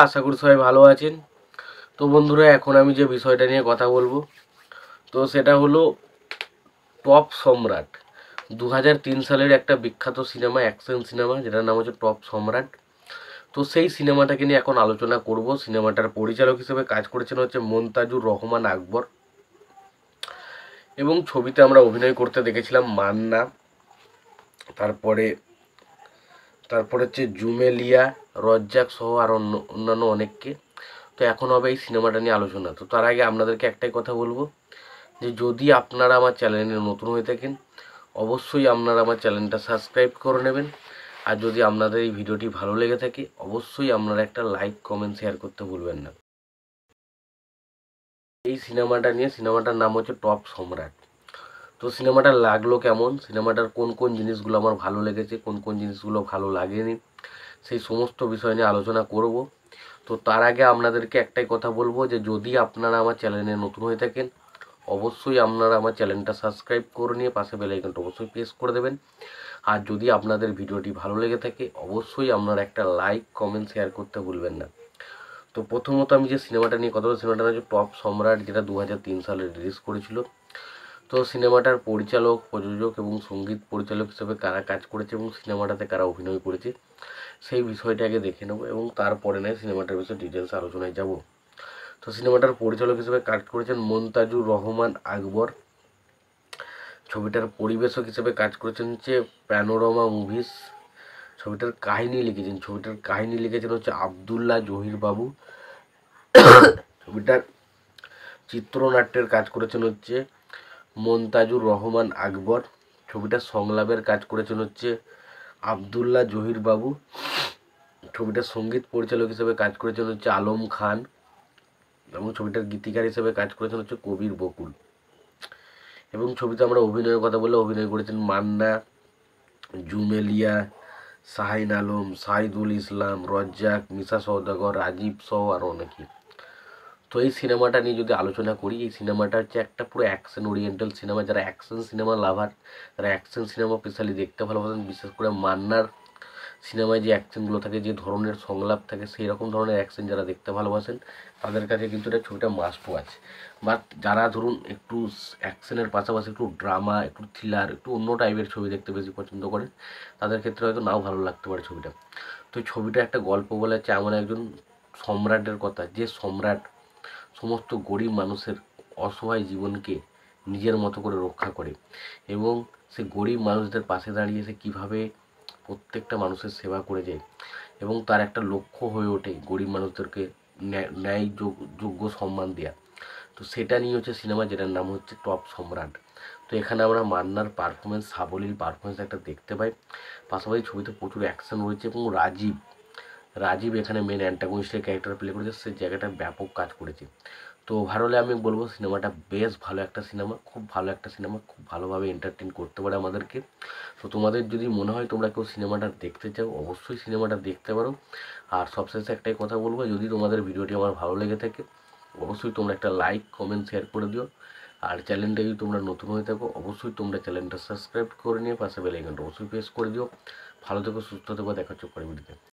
আশা করি সবাই ভালো আছেন। তো বন্ধুরা, এখন আমি যে বিষয়টা নিয়ে কথা বলবো তো সেটা হলো টপ সম্রাট। 2003 সালের একটা বিখ্যাত সিনেমা, অ্যাকশন সিনেমা, যেটার নাম হচ্ছে টপ সম্রাট। তো সেই সিনেমাটাকে নিয়ে এখন আলোচনা করব। সিনেমাটার পরিচালক হিসেবে কাজ করেছেন হচ্ছে মনতাজুর রহমান আকবর, এবং ছবিতে আমরা অভিনয় করতে দেখেছিলাম মান্না, তারপরে তারপরে হচ্ছে জুমেলিয়া, রজ্জাক সহ আর অন্যান্য অনেককে। তো এখন হবে এই সিনেমাটা নিয়ে আলোচনা। তো তার আগে আপনাদেরকে একটাই কথা বলবো, যে যদি আপনারা আমার চ্যানেলে নতুন হয়ে থাকেন অবশ্যই আপনারা আমার চ্যানেলটা সাবস্ক্রাইব করে নেবেন। আর যদি আপনাদের এই ভিডিওটি ভালো লেগে থাকে অবশ্যই আপনারা একটা লাইক, কমেন্ট, শেয়ার করতে ভুলবেন না। এই সিনেমাটা নিয়ে, সিনেমাটার নাম হচ্ছে টপ সম্রাট। তো সিনেমাটা লাগলো কেমন, সিনেমাটার কোন কোন জিনিসগুলো আমার ভালো লেগেছে, কোন কোন জিনিসগুলো ভালো লাগেনি, সেই সমস্ত বিষয় নিয়ে আলোচনা করব। তো তার আগে আপনাদেরকে একটাই কথা বলবো, যে যদি আপনারা আমার চ্যানেলে নতুন হয়ে থাকেন অবশ্যই আপনারা আমার চ্যানেলটা সাবস্ক্রাইব করে নিয়ে পাশে বেল আইকনটা অবশ্যই প্রেস করে দেবেন। আর যদি আপনাদের ভিডিওটি ভালো লেগে থাকে অবশ্যই আপনারা একটা লাইক, কমেন্ট, শেয়ার করতে ভুলবেন না। তো প্রথমত আমি যে সিনেমাটা নিয়ে কথা বলছি, সিনেমাটা হচ্ছে টপ সম্রাট, যেটা 2003 সালে রিলিজ করেছিল। তো সিনেমাটার পরিচালক, প্রযোজক এবং সঙ্গীত পরিচালক হিসেবে কারা কাজ করেছে এবং সিনেমাটাতে কারা অভিনয় করেছে সেই বিষয়টা আগে দেখে নেবো, এবং তারপরে নয় সিনেমাটার বিষয়ে ডিটেলস আলোচনায় যাব। তো সিনেমাটার পরিচালক হিসেবে কাজ করেছেন মনতাজুর রহমান আকবর। ছবিটার পরিবেশক হিসেবে কাজ করেছেন হচ্ছে প্যানোরামা মুভিস। ছবিটার কাহিনী লিখেছেন হচ্ছে আবদুল্লাহ জহির বাবু। ছবিটার চিত্রনাট্যের কাজ করেছেন হচ্ছে মনতাজুর রহমান আকবর। ছবিটার সংলাপের কাজ করেছেন হচ্ছে আবদুল্লাহ জহির বাবু। ছবিটার সঙ্গীত পরিচালক হিসেবে কাজ করেছেন হচ্ছে আলম খান, এবং ছবিটার গীতিকার হিসেবে কাজ করেছেন হচ্ছে কবির বকুল। এবং ছবিতে আমরা অভিনয়ের কথা বললে অভিনয় করেছেন মান্না, জুমেলিয়া, শাহিন আলম, শাহিদুল ইসলাম, রজ্জাক, মিশা সওদাগর, রাজীব সহ আরও অনেকেই। তো এই সিনেমাটা নিয়ে যদি আলোচনা করি, এই সিনেমাটা হচ্ছে একটা পুরো অ্যাকশন ওরিয়েন্টাল সিনেমা। যারা অ্যাকশন সিনেমা লাভার, যারা অ্যাকশন সিনেমা স্পেশালি দেখতে ভালোবাসেন, বিশেষ করে মান্নার সিনেমায় যে অ্যাকশনগুলো থাকে, যে ধরনের সংলাপ থাকে, সেই রকম ধরনের অ্যাকশন যারা দেখতে ভালোবাসেন তাদের কাছে কিন্তু এটা ছবিটা মাস্ট ওয়াচ। বাট যারা ধরুন একটু অ্যাকশনের পাশাপাশি একটু ড্রামা, একটু থ্রিলার, একটু অন্য টাইপের ছবি দেখতে বেশি পছন্দ করেন তাদের ক্ষেত্রে হয়তো নাও ভালো লাগতে পারে ছবিটা। তো এই ছবিটা একটা গল্প বলা হচ্ছে এমন একজন সম্রাটের কথা, যে সম্রাট সমস্ত গরিব মানুষের অসহায় জীবনকে নিজের মতো করে রক্ষা করে, এবং সে গরিব মানুষদের পাশে দাঁড়িয়ে সে কীভাবে প্রত্যেকটা মানুষের সেবা করে যায়, এবং তার একটা লক্ষ্য হয়ে ওঠে গরিব মানুষদেরকে ন্যায় যোগ্য সম্মান দেওয়া। তো সেটা নিয়ে হচ্ছে সিনেমা, যেটার নাম হচ্ছে টপ সম্রাট। তো এখানে আমরা মান্নার পারফরমেন্স, সাবলীল পারফরমেন্স একটা দেখতে পাই। পাশাপাশি ছবিতে প্রচুর অ্যাকশন রয়েছে, এবং রাজীব রাজীব এখানে মেন অ্যান্টাগনিস্টের ক্যারেক্টার প্লে করেছে, সে জায়গাটা ব্যাপক কাজ করেছে। তো ওভারঅলে আমি বলবো সিনেমাটা বেশ ভালো একটা সিনেমা, খুব ভালো একটা সিনেমা, খুব ভালোভাবে এন্টারটেন করতে পারে আমাদেরকে। তো তোমাদের যদি মনে হয় তোমরা কেউ সিনেমাটা দেখতে চাও অবশ্যই সিনেমাটা দেখতে পারো। আর সবশেষে একটাই কথা বলবো, যদি তোমাদের ভিডিওটি আমার ভালো লেগে থাকে অবশ্যই তোমরা একটা লাইক, কমেন্ট, শেয়ার করে দিও। আর চ্যানেলটা যদি তোমরা নতুন হয়ে থাকো অবশ্যই তোমরা চ্যানেলটা সাবস্ক্রাইব করে নিয়ে পাশে বেল আইকনটা অবশ্যই প্রেস করে দিও। ভালো থেকো, সুস্থ থেকো, দেখা হচ্ছে পরের ভিডিওতে।